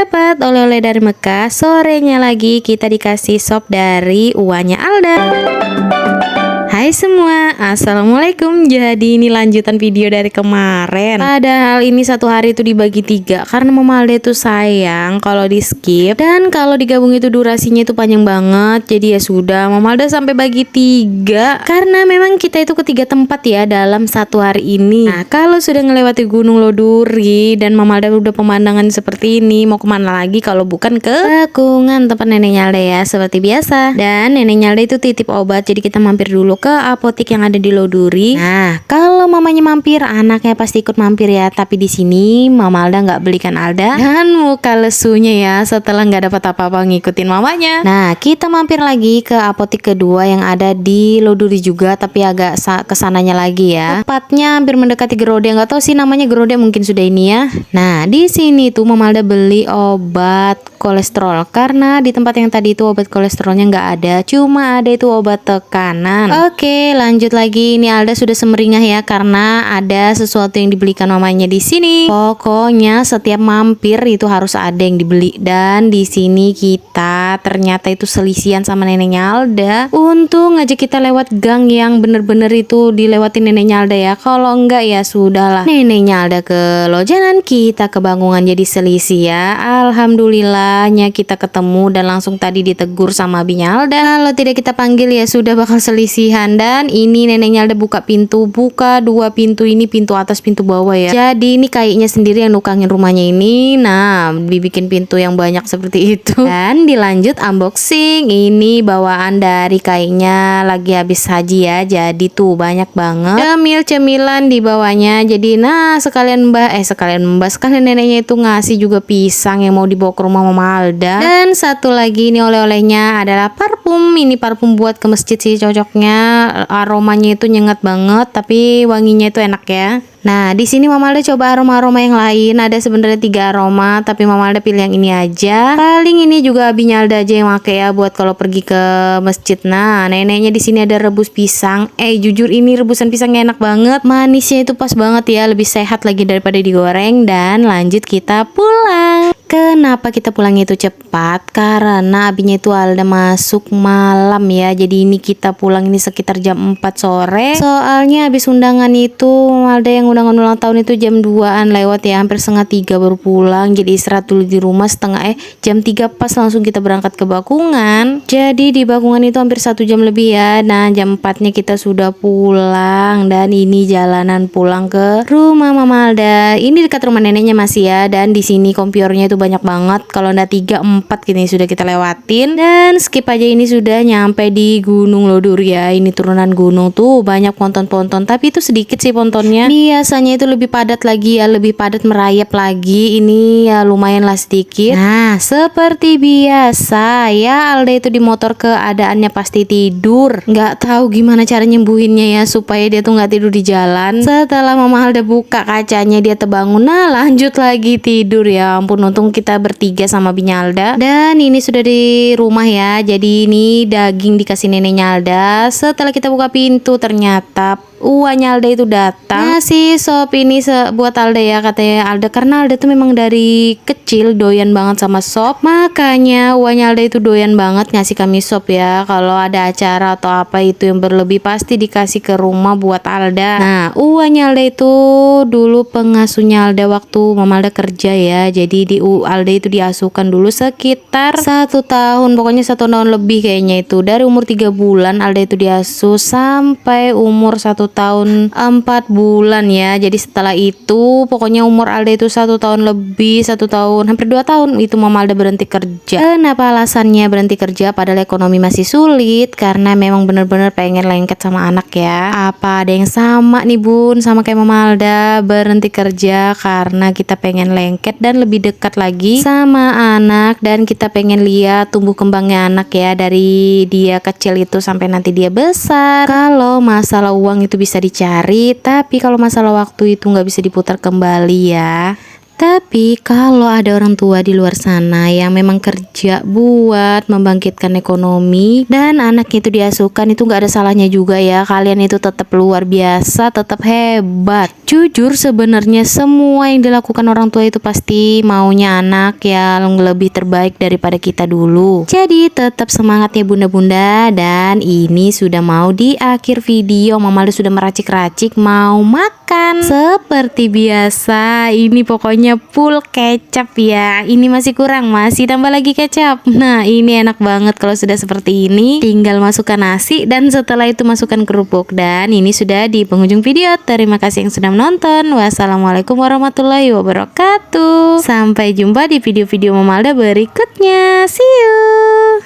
dapat oleh-oleh dari Mekah. Sorenya lagi kita dikasih sop dari uanya Alda. Hai semua, assalamualaikum. Jadi ini lanjutan video dari kemarin. Padahal ini satu hari itu dibagi 3 karena Mama Alda itu sayang kalau di skip, dan kalau digabung itu durasinya itu panjang banget. Jadi ya sudah, Mama Alda sampai bagi 3 karena memang kita itu ke 3 tempat ya dalam satu hari ini. Nah, kalau sudah ngelewati Gunung Loduri dan Mama Alda udah pemandangan seperti ini, mau kemana lagi kalau bukan ke Bakungan tempat neneknya Alda ya, seperti biasa. Dan neneknya Alda itu titip obat, jadi kita mampir dulu ke apotek yang ada di Loduri. Nah, kalau mamanya mampir, anaknya pasti ikut mampir ya. Tapi di sini Mama Alda nggak belikan Alda dan muka lesunya ya setelah nggak dapat apa-apa ngikutin mamanya. Nah, kita mampir lagi ke apotek kedua yang ada di Loduri juga, tapi agak kesananya lagi ya. Tepatnya hampir mendekati Gerode, nggak tahu sih namanya Gerode, mungkin sudah ini ya. Nah, di sini tuh Mama Alda beli obat kolesterol karena di tempat yang tadi itu obat kolesterolnya nggak ada, cuma ada itu obat tekanan. Oke, lanjut lagi. Ini Alda sudah semeringah ya karena ada sesuatu yang dibelikan mamanya di sini. Pokoknya setiap mampir itu harus ada yang dibeli, dan di sini kita ternyata itu selisihan sama neneknya Alda. Untung aja kita lewat gang yang bener-bener itu dilewatin neneknya Alda ya. Kalau enggak ya sudahlah. Neneknya Alda ke Lojanan, kita ke Bangungan, jadi selisih ya. Alhamdulillahnya kita ketemu dan langsung tadi ditegur sama abinya Alda. Kalau tidak kita panggil ya sudah bakal selisihan. Dan ini neneknya Alda buka pintu, buka 2 pintu, ini pintu atas pintu bawah ya. Jadi ini kayaknya sendiri yang nukangin rumahnya ini. Nah, dibikin pintu yang banyak seperti itu. Dan dilanjut unboxing. Ini bawaan dari kayaknya lagi habis haji ya. Jadi tuh banyak banget cemilan di bawahnya. Jadi nah sekalian sekalian neneknya itu ngasih juga pisang yang mau dibawa ke rumah Mama Alda. Dan satu lagi ini oleh-olehnya adalah parfum. Ini parfum buat ke masjid sih cocoknya. Aromanya itu nyengat banget tapi wanginya itu enak ya. Nah, di sini Mama Alda coba aroma-aroma yang lain. Ada sebenarnya 3 aroma, tapi Mama Alda pilih yang ini aja. Paling ini juga abinya Alda aja yang pakai ya buat kalau pergi ke masjid. Nah, neneknya di sini ada rebus pisang. Jujur ini rebusan pisangnya enak banget. Manisnya itu pas banget ya, lebih sehat lagi daripada digoreng. Dan lanjut kita pulang. Kenapa kita pulang itu cepat? Karena abinya itu Alda masuk malam ya. Jadi ini kita pulang ini sekitar jam 4 sore. Soalnya habis undangan itu Alda yang undangan ulang tahun itu jam 2-an lewat ya, hampir setengah 3 baru pulang. Jadi istirahat dulu di rumah jam 3 pas langsung kita berangkat ke Bakungan. Jadi di Bakungan itu hampir 1 jam lebih ya. Nah, jam 4-nya kita sudah pulang. Dan ini jalanan pulang ke rumah Mama Alda. Ini dekat rumah neneknya masih ya. Dan di sini kompiornya itu banyak banget. Kalau ndak 3, 4 gini sudah kita lewatin. Dan skip aja ini sudah nyampe di Gunung Loduri ya. Ini turunan gunung tuh banyak ponton-ponton, tapi itu sedikit sih pontonnya. Biasanya itu lebih padat lagi ya, lebih padat merayap lagi. Ini ya lumayan lah sedikit. Nah, seperti biasa ya, Alda itu di motor keadaannya pasti tidur. Nggak tahu gimana cara nyembuhinnya ya supaya dia tuh nggak tidur di jalan. Setelah Mama Alda buka kacanya dia terbangun. Nah, lanjut lagi tidur ya. Ampun, untung kita bertiga sama binya Alda. Dan ini sudah di rumah ya. Jadi ini daging dikasih neneknya Alda. Setelah kita buka pintu ternyata uanya Alda itu datang ngasih sop ini buat Alda ya, katanya Alda, karena Alda tuh memang dari kecil doyan banget sama sop, makanya uanya Alda itu doyan banget ngasih kami sop ya. Kalau ada acara atau apa itu yang berlebih pasti dikasih ke rumah buat Alda. Nah, uanya Alda itu dulu pengasuhnya Alda waktu Mama Alda kerja ya. Jadi di Alda itu diasuhkan dulu sekitar 1 tahun, pokoknya 1 tahun lebih kayaknya itu. Dari umur 3 bulan Alda itu diasuh sampai umur 1 tahun 4 bulan ya. Jadi setelah itu pokoknya umur Alda itu 1 tahun lebih, 1 tahun hampir 2 tahun itu Mama Alda berhenti kerja. Kenapa alasannya berhenti kerja padahal ekonomi masih sulit? Karena memang bener-bener pengen lengket sama anak ya. Apa ada yang sama nih Bun sama kayak Mama Alda, berhenti kerja karena kita pengen lengket dan lebih dekat lagi sama anak, dan kita pengen lihat tumbuh kembangnya anak ya, dari dia kecil itu sampai nanti dia besar. Kalau masalah uang itu bisa dicari, tapi kalau masalah waktu itu nggak bisa diputar kembali ya. Tapi kalau ada orang tua di luar sana yang memang kerja buat membangkitkan ekonomi dan anaknya itu diasuhkan, itu nggak ada salahnya juga ya. Kalian itu tetap luar biasa, tetap hebat. Jujur sebenarnya semua yang dilakukan orang tua itu pasti maunya anak yang lebih terbaik daripada kita dulu. Jadi tetap semangat ya bunda-bunda. Dan ini sudah mau di akhir video, Mama Alda sudah meracik-racik mau makan. Seperti biasa, ini pokoknya full kecap ya. Ini masih kurang, masih tambah lagi kecap. Nah ini enak banget kalau sudah seperti ini. Tinggal masukkan nasi dan setelah itu masukkan kerupuk. Dan ini sudah di penghujung video. Terima kasih yang sudah menonton. Wassalamualaikum warahmatullahi wabarakatuh. Sampai jumpa di video-video Mama Alda berikutnya. See you.